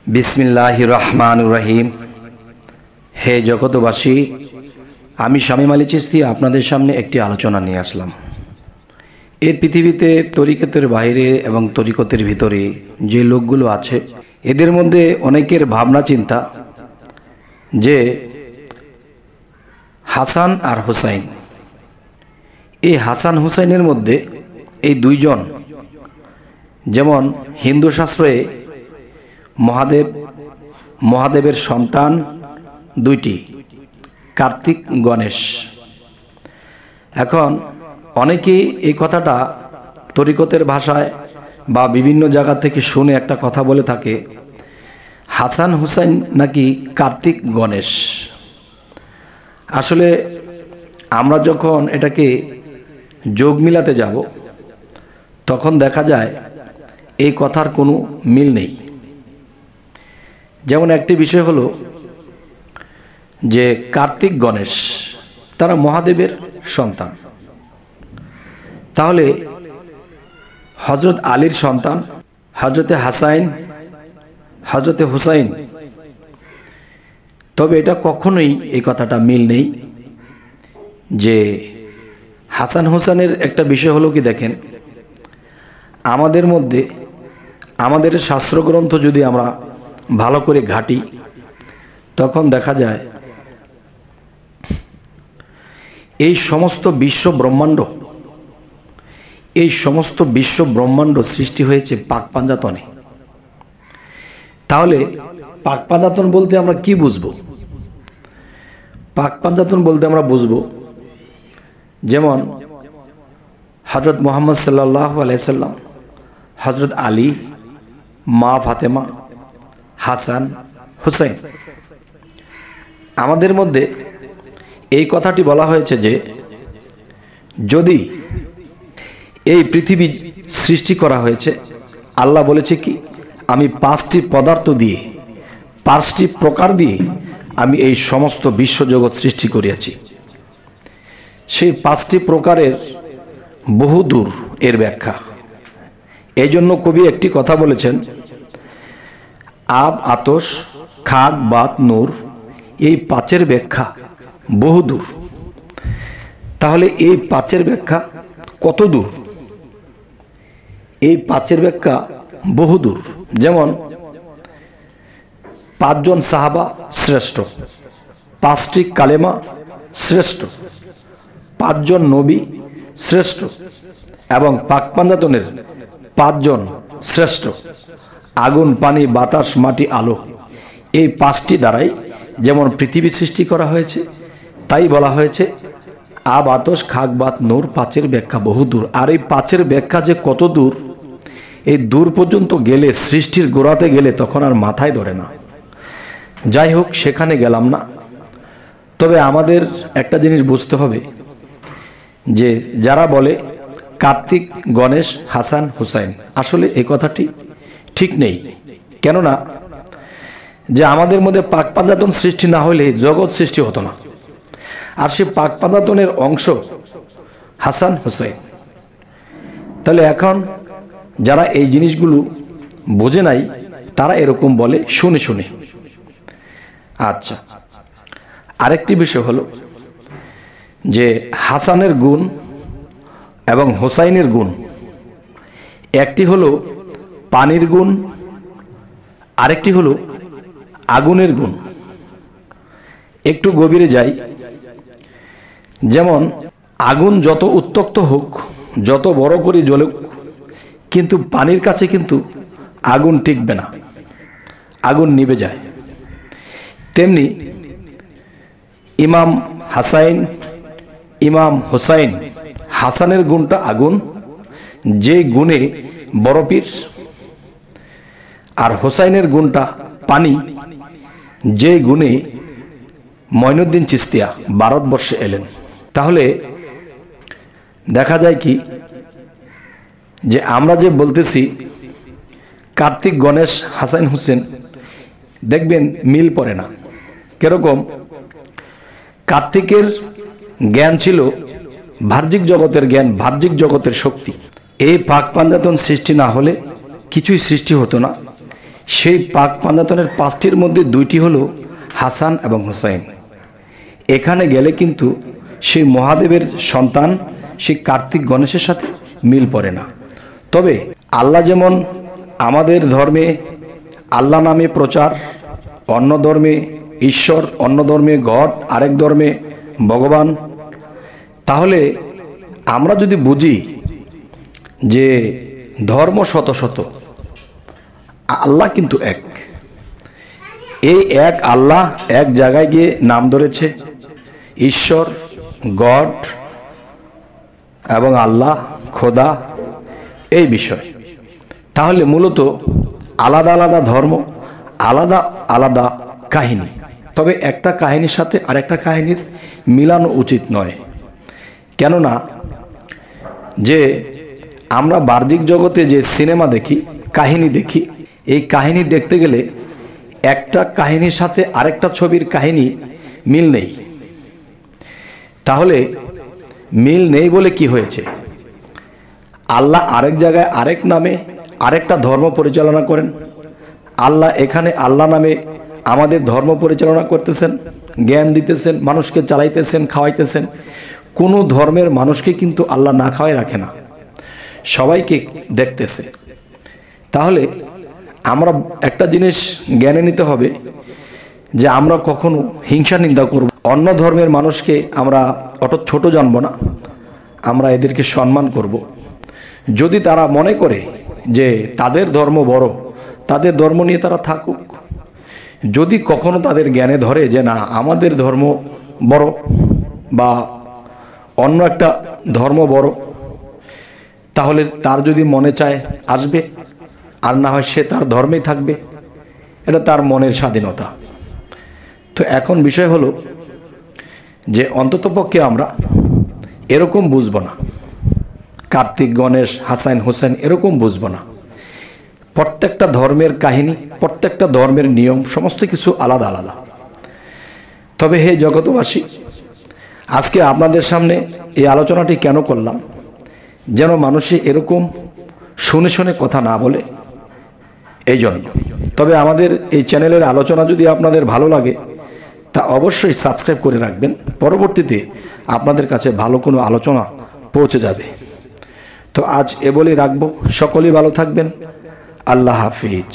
बिस्मिल्लाहिर रहमानिर रहीम। हे जगतबासी, आमी शामीम आली चिश्ती आपनादेर सामने एकटी आलोचना निये आसलाम। এই পৃথিবীতে তরিকতের বাইরে এবং তরিকতের ভিতরে যে লোকগুলো আছে এদের মধ্যে অনেকের ভাবনা চিন্তা যে হাসান আর হুসাইন, এই হাসান হুসাইনের মধ্যে এই দুইজন, যেমন হিন্দু শাস্ত্রে মহাদেবের সন্তান দুইটি, কার্তিক গণেশ। এখন অনেকেই এই কথাটা তরিকতের ভাষায় বা বিভিন্ন জায়গা থেকে শুনে একটা কথা বলে থাকে, হাসান হুসাইন নাকি কার্তিক গণেশ। আসলে আমরা যখন এটাকে যোগ মিলাতে যাব তখন দেখা যায় এই কথার কোনো মিল নেই। যেমন একটি বিষয় হলো যে কার্তিক গণেশ তারা মহাদেবের সন্তান, তাহলে হযরত আলীর সন্তান হযরতে হাসাইন, হযরতে হুসাইন, তবে এটা কখনোই এই কথাটা মিল নেই। যে হাসান হুসাইনের একটা বিষয় হলো কি, দেখেন আমাদের মধ্যে আমাদের শাস্ত্রগ্রন্থ যদি আমরা ভালো করে ঘাঁটি তখন দেখা যায় এই সমস্ত বিশ্ব ব্রহ্মাণ্ড সৃষ্টি হয়েছে পাক পাঞ্জাতনে। তাহলে পাক পাঞ্জাতন বলতে আমরা কি বুঝবো? পাক পাঞ্জাতন বলতে আমরা বুঝবো যেমন হযরত মুহাম্মদ সাল্লাল্লাহু আলাইহি সাল্লাম, হযরত আলী, মা ফাতেমা, হাসান, হুসাইন। আমাদের মধ্যে এই কথাটি বলা হয়েছে যে যদি এই পৃথিবী সৃষ্টি করা হয়েছে, আল্লাহ বলেছে কি, আমি 5টি পদার্থ দিয়ে 5টি প্রকার দিয়ে আমি এই সমস্ত বিশ্বজগৎ সৃষ্টি করিয়াছি। সেই 5টি প্রকারের বহু দূর এর ব্যাখ্যা। এই জন্য কবি একটি কথা বলেছেন, আব, আতশ, খাক, বাত, নূর, এই 5এর ব্যাখ্যা বহু দূর। তাহলে এই 5এর ব্যাখ্যা কত দূর? এই 5এর ব্যাখ্যা বহু দূর। যেমন 5 জন সাহাবা শ্রেষ্ঠ, 5টি কালেমা শ্রেষ্ঠ, 5 জন নবী শ্রেষ্ঠ, এবং পাক পাঞ্জাতনের 5 জন শ্রেষ্ঠ, আগুন, পানি, বাতাস, মাটি, আলো, এই 5টি দ্বারাই যেমন পৃথিবী সৃষ্টি করা হয়েছে, তাই বলা হয়েছে আব, আতশ, খাক, বাত, নূর, 5এর ব্যাখ্যা বহু দূর। আর এই 5এর ব্যাখ্যা যে কত দূর, এই দূর পর্যন্ত গেলে, সৃষ্টির গোড়াতে গেলে তখন আর মাথায় ধরে না। যাই হোক, সেখানে গেলাম না। তবে আমাদের একটা জিনিস বুঝতে হবে যে যারা বলে কার্তিক গণেশ, হাসান হুসাইন, আসলে এই কথাটি ঠিক নেই। কেননা যে আমাদের মধ্যে পাক পাঞ্জাতন সৃষ্টি না হলে জগৎ সৃষ্টি হতো না। আর সে পাক পাঞ্জাতনের অংশ হাসান হুসাইন। তাহলে এখন যারা এই জিনিসগুলো বোঝে নাই তারা এরকম বলে শুনে শুনে। আচ্ছা, আরেকটি বিষয় হলো যে হাসানের গুণ এবং হুসাইনের গুণ, একটি হলো পানির গুণ, আরেকটি হলো আগুনের গুণ। একটু গভীরে যাই। যেমন আগুন যত উত্তপ্ত হোক, যত বড় করে জ্বলুক, কিন্তু পানির কাছে কিন্তু আগুন টিকবে না, আগুন নিভে যায়। তেমনি ইমাম হাসাইন, ইমাম হুসাইন, হাসানের গুণটা আগুন, যে গুণে বড় পীর, আর হুসাইনের গুণটা পানি, যে গুণে মঈনুদ্দিন চিশতিয়া ভারতবর্ষে এলেন। তাহলে দেখা যায় কি যে আমরা যে বলতেছি কার্তিক গণেশ, হাসান হুসেন, দেখবেন মিল পড়ে না। কিরকম? কার্তিকের জ্ঞান ছিল বাহ্যিক জগতের জ্ঞান, বাহ্যিক জগতের শক্তি। এই পাক পাঞ্জাতন সৃষ্টি না হলে কিছুই সৃষ্টি হতো না। সেই পাক পাঞ্জাতনের 5টির মধ্যে 2টি হলো হাসান এবং হুসাইন। এখানে গেলে কিন্তু সেই মহাদেবের সন্তান সেই কার্তিক গণেশের সাথে মিল পড়ে না। তবে আল্লাহ যেমন আমাদের ধর্মে আল্লাহ নামে প্রচার, অন্য ধর্মে ঈশ্বর, অন্য ধর্মে গড, আরেক ধর্মে ভগবান, তাহলে আমরা যদি বুঝি যে ধর্ম শত শত, আল্লাহ কিন্তু এক, এই এক আল্লাহ এক জায়গায় গিয়ে নাম ধরেছে ঈশ্বর, গড এবং আল্লাহ, খোদা, এই বিষয়। তাহলে মূলত আলাদা আলাদা ধর্ম, আলাদা আলাদা কাহিনী, তবে একটা কাহিনীর সাথে আরেকটা কাহিনীর মিলানো উচিত নয়। কেননা যে আমরা বাহ্যিক জগতে যে সিনেমা দেখি, কাহিনী দেখি, এই কাহিনী দেখতে গেলে একটা কাহিনীর সাথে আরেকটা ছবির কাহিনী মিল নেই। তাহলে মিল নেই বলে কি হয়েছে? আল্লাহ আরেক জায়গায় আরেক নামে আরেকটা ধর্ম পরিচালনা করেন, আল্লাহ এখানে আল্লাহ নামে আমাদের ধর্ম পরিচালনা করতেছেন, জ্ঞান দিতেছেন, মানুষকে চালাইতেছেন, খাওয়াইতেছেন। কোনো ধর্মের মানুষকে কিন্তু আল্লাহ না খাওয়াই রাখে না, সবাইকে দেখতেছে। তাহলে আমরা একটা জিনিস জ্ঞানে নিতে হবে যে আমরা কখনো হিংসা নিন্দা করব, অন্য ধর্মের মানুষকে আমরা অত ছোট জানব না, আমরা এদেরকে সম্মান করব। যদি তারা মনে করে যে তাদের ধর্ম বড়, তাদের ধর্ম নিয়ে তারা থাকুক। যদি কখনো তাদের জ্ঞানে ধরে যে না আমাদের ধর্ম বড় বা অন্য একটা ধর্ম বড়, তাহলে তার যদি মনে চায় আসবে, আর না হয় সে তার ধর্মেই থাকবে, এটা তার মনের স্বাধীনতা। তো এখন বিষয় হলো যে অন্ততপক্ষে আমরা এরকম বুঝবো না, কার্তিক গণেশ, হাসান হুসেন এরকম বুঝবো না। প্রত্যেকটা ধর্মের কাহিনী, প্রত্যেকটা ধর্মের নিয়ম, সমস্ত কিছু আলাদা আলাদা। তবে হে জগতবাসী, আজকে আপনাদের সামনে এই আলোচনাটি কেন করলাম? যেন মানুষে এরকম শুনে শুনে কথা না বলে, এই জন্য। তবে আমাদের এই চ্যানেলের আলোচনা যদি আপনাদের ভালো লাগে তা অবশ্যই সাবস্ক্রাইব করে রাখবেন, পরবর্তীতে আপনাদের কাছে ভালো কোনো আলোচনা পৌঁছে যাবে। তো আজ এ বলেই রাখবো, সকলেই ভালো থাকবেন। আল্লাহ হাফিজ।